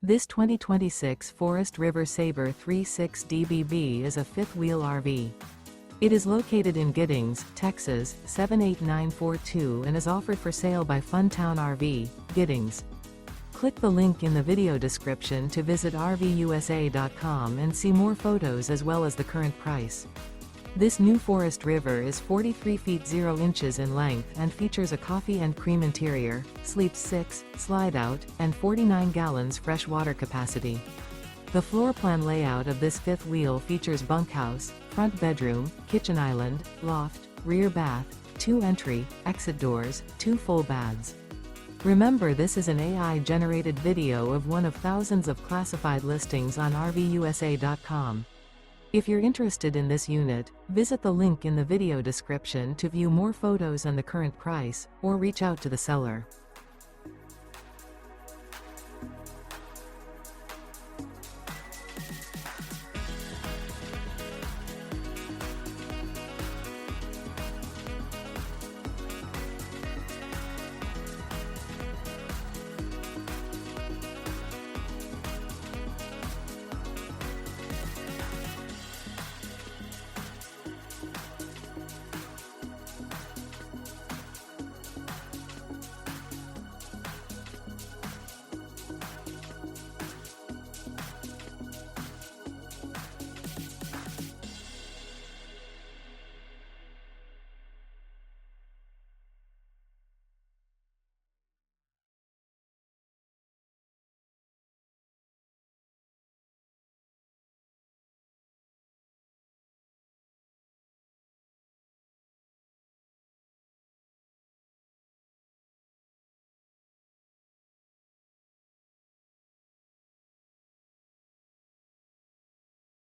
This 2026 Forest River Sabre 36 DBB is a fifth-wheel RV. It is located in Giddings, Texas, 78942 and is offered for sale by Funtown RV, Giddings. Click the link in the video description to visit RVUSA.com and see more photos as well as the current price. This new Forest River is 43 feet 0 inches in length and features a coffee and cream interior, sleeps 6, slide-out, and 49 gallons fresh water capacity. The floor plan layout of this fifth wheel features bunkhouse, front bedroom, kitchen island, loft, rear bath, 2 entry, exit doors, 2 full baths. Remember, this is an AI-generated video of one of thousands of classified listings on RVUSA.com. If you're interested in this unit, visit the link in the video description to view more photos and the current price, or reach out to the seller.